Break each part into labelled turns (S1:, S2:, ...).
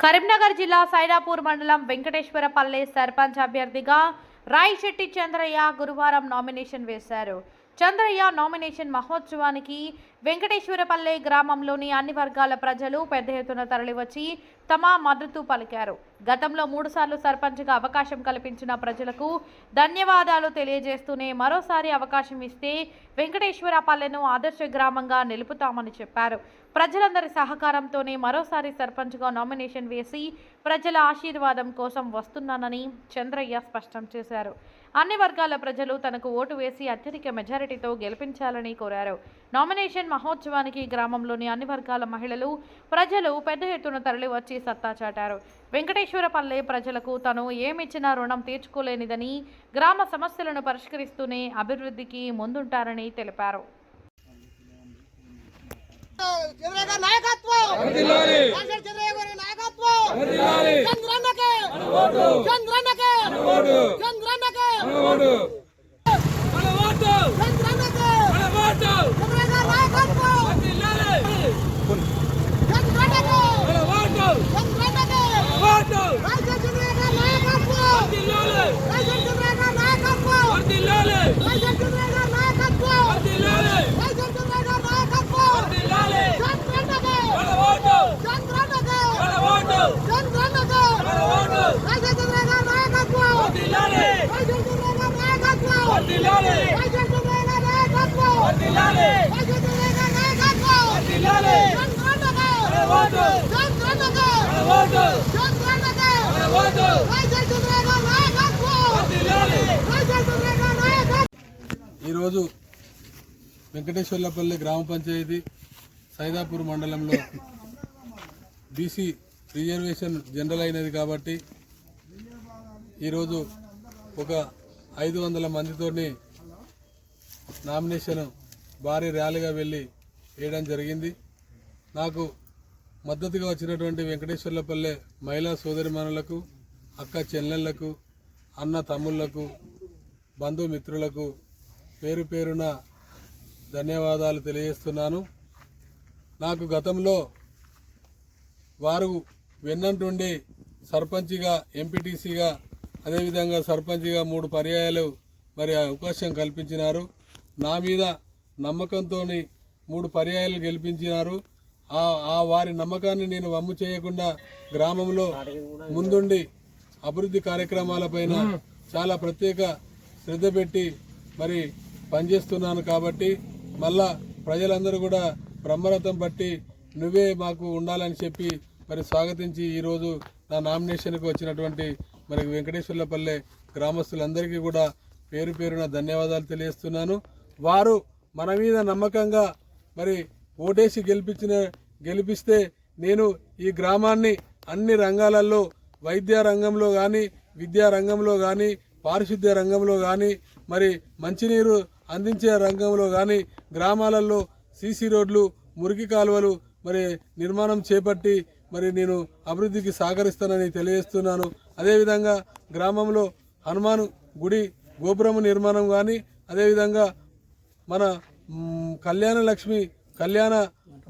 S1: కరీంనగర్ జిల్లా సైదాపూర్ మండలం వెంకటేశ్వరపల్లె సర్పంచ్ అభ్యర్థిగా రాయిశెట్టి చంద్రయ్య గురువారం నామినేషన్ వేశారు. చంద్రయ్య నామినేషన్ మహోత్సవానికి వెంకటేశ్వరపల్లె గ్రామంలోని అన్ని వర్గాల ప్రజలు పెద్ద ఎత్తున తరలివచ్చి తమ మద్దతు పలికారు. గతంలో 3 సార్లు సర్పంచ్గా అవకాశం కల్పించిన ప్రజలకు ధన్యవాదాలు తెలియజేస్తూనే మరోసారి అవకాశం ఇస్తే వెంకటేశ్వరపల్లెను ఆదర్శ గ్రామంగా నిలుపుతామని చెప్పారు. ప్రజలందరి సహకారంతోనే మరోసారి సర్పంచ్గా నామినేషన్ వేసి ప్రజల ఆశీర్వాదం కోసం వస్తున్నానని చంద్రయ్య స్పష్టం చేశారు. అన్ని వర్గాల ప్రజలు తనకు ఓటు వేసి అత్యధిక మెజారిటీతో గెలిపించాలని కోరారు. నామినేషన్ మహోత్సవానికి గ్రామంలోని అన్ని వర్గాల మహిళలు, ప్రజలు పెద్ద ఎత్తున తరలివచ్చి సత్తా చాటారు. వెంకటేశ్వరపల్లె ప్రజలకు తను ఏమిచ్చినా రుణం తీర్చుకోలేనిదని, గ్రామ సమస్యలను పరిష్కరిస్తూనే అభివృద్ధికి ముందుంటారని తెలిపారు.
S2: ఈరోజు వెంకటేశ్వరపల్లి గ్రామ పంచాయతీ సైదాపూర్ మండలంలో బీసీ రిజర్వేషన్ జనరల్ అయినది కాబట్టి ఈరోజు ఒక 500 మందితోని నామినేషన్ భారీ ర్యాలీగా వెళ్ళి వేయడం జరిగింది. నాకు మద్దతుగా వచ్చినటువంటి వెంకటేశ్వరపల్లె మహిళా సోదరిమణులకు, అక్క చెల్లెళ్లకు, అన్న తమ్ముళ్లకు, బంధుమిత్రులకు పేరు పేరున ధన్యవాదాలు తెలియజేస్తున్నాను. నాకు గతంలో వారు వెన్నంటుండి సర్పంచ్గా, ఎంపీటీసీగా, అదేవిధంగా సర్పంచ్గా 3 పర్యాయాలు మరి అవకాశం కల్పించినారు. నా మీద నమ్మకంతో 3 పర్యాయాలు గెలిపించినారు. ఆ వారి నమ్మకాన్ని నేను వమ్ము చేయకుండా గ్రామంలో ముందుండి అభివృద్ధి కార్యక్రమాలపైన చాలా ప్రత్యేక శ్రద్ధ పెట్టి మరి పనిచేస్తున్నాను. కాబట్టి మళ్ళా ప్రజలందరూ కూడా బ్రహ్మరథం పట్టి నువ్వే మాకు ఉండాలని చెప్పి మరి స్వాగతించి ఈరోజు నా నామినేషన్కు వచ్చినటువంటి మరి వెంకటేశ్వరపల్లె గ్రామస్తులందరికీ కూడా పేరు పేరున ధన్యవాదాలు తెలియజేస్తున్నాను. వారు మన మీద నమ్మకంగా మరి ఓటేసి గెలిపిస్తే నేను ఈ గ్రామాన్ని అన్ని రంగాలలో, వైద్య రంగంలో కానీ, విద్యా రంగంలో కానీ, పారిశుద్ధ్య రంగంలో కానీ, మరి మంచినీరు అందించే రంగంలో కానీ, గ్రామాలలో సీసీ రోడ్లు, మురికి కాలువలు మరి నిర్మాణం చేపట్టి మరి నేను అభివృద్ధికి సహకరిస్తానని తెలియజేస్తున్నాను. అదేవిధంగా గ్రామంలో హనుమాన్ గుడి గోపురం నిర్మాణం కానీ, అదేవిధంగా మన కళ్యాణ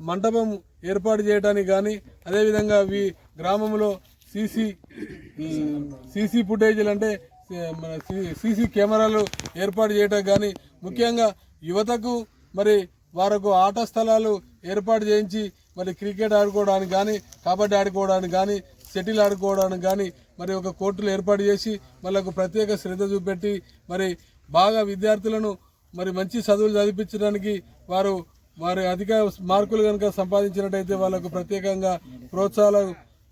S2: మంటపం ఏర్పాటు చేయడానికి కానీ, అదేవిధంగా గ్రామంలో సీసీ ఫుటేజీలు అంటే మన సీసీ కెమెరాలు ఏర్పాటు చేయడానికి కానీ, ముఖ్యంగా యువతకు మరి వారికి ఆట స్థలాలు ఏర్పాటు చేయించి మరి క్రికెట్ ఆడుకోవడానికి కానీ, కబడ్డీ ఆడుకోవడానికి కానీ, షటిల్ ఆడుకోవడానికి కానీ మరి ఒక కోర్టులు ఏర్పాటు చేసి వాళ్ళకు ప్రత్యేక శ్రద్ధ చూపెట్టి మరి బాగా విద్యార్థులను మరి మంచి చదువులు చదివించడానికి వారి అధిక మార్కులు కనుక సంపాదించినట్టయితే వాళ్ళకు ప్రత్యేకంగా ప్రోత్సాహాలు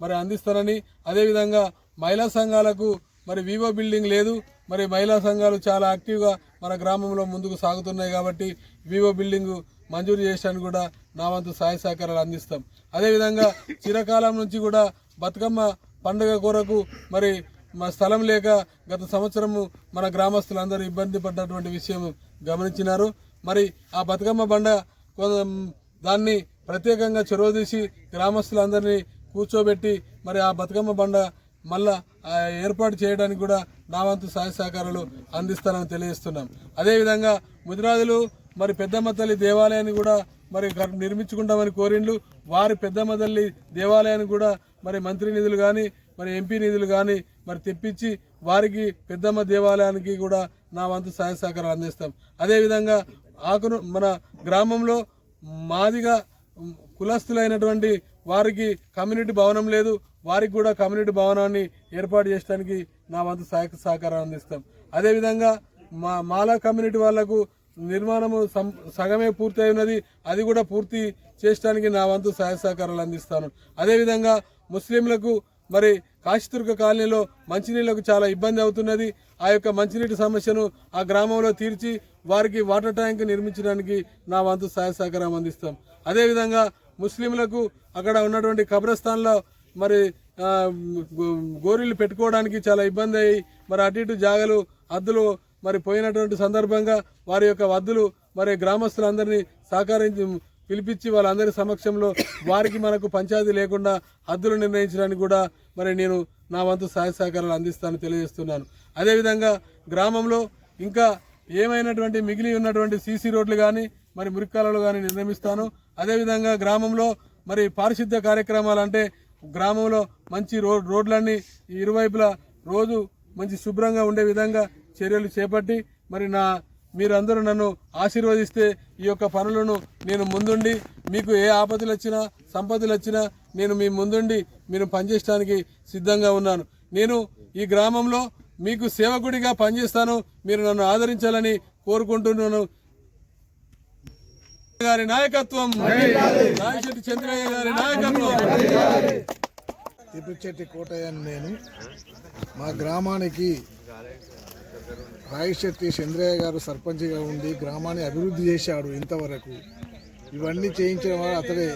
S2: మరి అందిస్తారని, అదేవిధంగా మహిళా సంఘాలకు మరి వివో బిల్డింగ్ లేదు, మరి మహిళా సంఘాలు చాలా యాక్టివ్గా మన గ్రామంలో ముందుకు సాగుతున్నాయి కాబట్టి వివో బిల్డింగ్ మంజూరు చేయడానికి కూడా నా వంతు సహాయ సహకారాలు అందిస్తాం. అదేవిధంగా చిరకాలం నుంచి కూడా బతుకమ్మ పండుగ కొరకు మరి మా స్థలం లేక గత సంవత్సరము మన గ్రామస్తులందరూ ఇబ్బంది పడ్డటువంటి విషయం గమనించినారు. మరి ఆ బతుకమ్మ బండ దాన్ని ప్రత్యేకంగా చొరవ తీసి గ్రామస్తులందరినీ కూర్చోబెట్టి మరి ఆ బతుకమ్మ బండ మళ్ళా ఏర్పాటు చేయడానికి కూడా నా వంతు సహాయ సహకారాలు అందిస్తానని తెలియజేస్తున్నాం. అదేవిధంగా ముదిరాజులు మరి పెద్దమ్మ తల్లి దేవాలయాన్ని కూడా మరి నిర్మించుకుంటామని కోరిండ్లు. వారి పెద్దమ్మ తల్లి దేవాలయాన్ని కూడా మరి మంత్రి నిధులు కానీ మరి ఎంపీ నిధులు కానీ మరి తెప్పించి వారికి పెద్దమ్మ దేవాలయానికి కూడా నా వంతు సహాయ సహకారాలు అందిస్తాం. అదేవిధంగా మన గ్రామంలో మాదిగా కులస్తులైనటువంటి వారికి కమ్యూనిటీ భవనం లేదు, వారికి కూడా కమ్యూనిటీ భవనాన్ని ఏర్పాటు చేయడానికి నా వంతు సహాయ సహకారాలు అందిస్తాం. అదేవిధంగా మాలా కమ్యూనిటీ వాళ్లకు నిర్మాణము సగమే పూర్తి అయినది, అది కూడా పూర్తి చేయడానికి నా వంతు సహాయ సహకారాలు అందిస్తాను. అదేవిధంగా ముస్లింలకు మరి కాశీతుర్క కాలనీలో మంచినీళ్లకు చాలా ఇబ్బంది అవుతున్నది. ఆ యొక్క మంచినీటి సమస్యను ఆ గ్రామంలో తీర్చి వారికి వాటర్ ట్యాంక్ నిర్మించడానికి నా వంతు సహాయ సహకారం అందిస్తాం. అదేవిధంగా ముస్లింలకు అక్కడ ఉన్నటువంటి కబ్రస్థాన్లో మరి గోరీలు పెట్టుకోవడానికి చాలా ఇబ్బంది అయ్యి మరి అటు ఇటు జాగలు హద్దులు మరి పోయినటువంటి సందర్భంగా వారి యొక్క వద్దులు మరి గ్రామస్తులందరినీ సహకరించి పిలిపించి వాళ్ళందరి సమక్షంలో వారికి మనకు పంచాయతీ లేకుండా హద్దులు నిర్ణయించడానికి కూడా మరి నేను నా వంతు సహాయ సహకారాలు అందిస్తానని తెలియజేస్తున్నాను. అదేవిధంగా గ్రామంలో ఇంకా ఏమైనటువంటి మిగిలి ఉన్నటువంటి సీసీ రోడ్లు కానీ మరి మురికాలలో కానీ నిర్మిస్తాను. అదేవిధంగా గ్రామంలో మరి పారిశుద్ధ్య కార్యక్రమాలు అంటే గ్రామంలో మంచి రోడ్లన్నీ ఇరువైపులా రోజు మంచి శుభ్రంగా ఉండే విధంగా చర్యలు చేపట్టి మరి మీరందరూ నన్ను ఆశీర్వదిస్తే ఈ యొక్క పనులను నేను ముందుండి మీకు ఏ ఆపదలు వచ్చినా సంపదలు వచ్చినా నేను మీ ముందుండి మీరు పనిచేయడానికి సిద్ధంగా ఉన్నాను. నేను ఈ గ్రామంలో మీకు సేవకుడిగా పనిచేస్తాను. మీరు నన్ను ఆదరించాలని కోరుకుంటున్నాను. గారి నాయకత్వం, రాయశెట్టి చంద్రయ్య గారి నాయకత్వం.
S3: తిప్పిచెట్టి కోటయ్యని నేను. మా గ్రామానికి రాయశెట్టి చంద్రయ్య గారు సర్పంచ్గా ఉండి గ్రామాన్ని అభివృద్ధి చేశాడు. ఇంతవరకు ఇవన్నీ చేయించిన వాడు అతడే.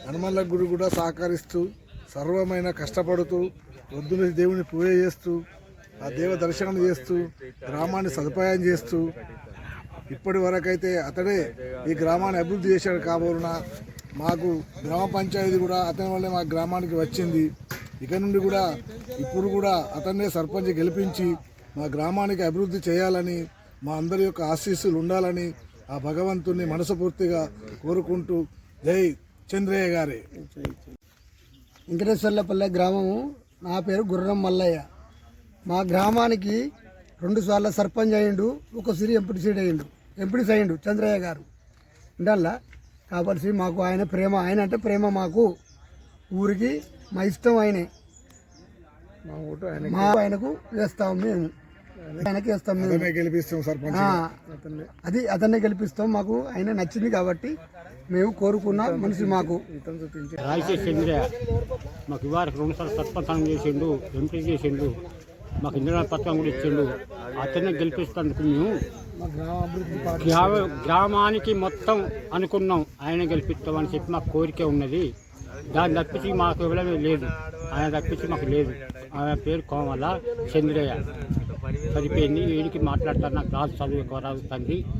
S3: హనుమల్ల గుడి కూడా సహకరిస్తూ సర్వమైన కష్టపడుతూ పొద్దున దేవుని పూజ చేస్తూ ఆ దేవ దర్శనం చేస్తూ గ్రామాన్ని సదుపాయం చేస్తూ ఇప్పటి వరకైతే అతడే ఈ గ్రామాన్ని అభివృద్ధి చేశాడు. కాబోలున మాకు గ్రామ పంచాయతీ కూడా అతని వల్లే మా గ్రామానికి వచ్చింది. ఇక నుండి కూడా ఇప్పుడు కూడా అతన్నే సర్పంచ్ గెలిపించి మా గ్రామానికి అభివృద్ధి చేయాలని మా అందరి యొక్క ఆశీస్సులు ఉండాలని ఆ భగవంతుని మనస్ఫూర్తిగా కోరుకుంటూ జై చంద్రయ్య గారే.
S4: వెంకటేశ్వర్లపల్లె గ్రామము. నా పేరు గుర్రం మల్లయ్య. మా గ్రామానికి 2 సార్లు సర్పంచ్ అయ్యిండు, ఒకసారి ఎంపీటీ అయ్యిండు చంద్రయ్య గారు ఉండాలా. కాబట్టి మాకు ఆయన ప్రేమ, ఆయన అంటే ప్రేమ మాకు. ఊరికి మా ఇష్టం ఆయనే. మా ఆయనకు వేస్తాం మేము, ఆయనకి వేస్తాం మేము,
S3: గెలిపిస్తాం సర్పంచ్.
S4: అది అతన్నే గెలిపిస్తాం. మాకు ఆయన నచ్చింది కాబట్టి మేము కోరుకున్న మనిషి మాకు.
S5: రాయశెట్టి చంద్రయ్య మాకు ఇవాళ 2 సార్లు సర్పంచ్ చేసిండు, ఎంపీ చేసిండు, మాకు ఇందిరా పత్రం కూడా ఇచ్చిండు. అతన్నే గెలిపిస్తేందుకు మేము గ్రామానికి మొత్తం అనుకున్నాం ఆయన గెలిపిస్తామని చెప్పి మాకు కోరిక ఉన్నది. దాన్ని తప్పించి మాకు ఇవ్వడమే లేదు, ఆయన తప్పించి మాకు లేదు. ఆయన పేరు కోమల చంద్రయ్య. సరిపోయింది. వీడికి మాట్లాడతారు, నాకు రాదు, చదువు ఎక్కువ రాదు తండ్రి.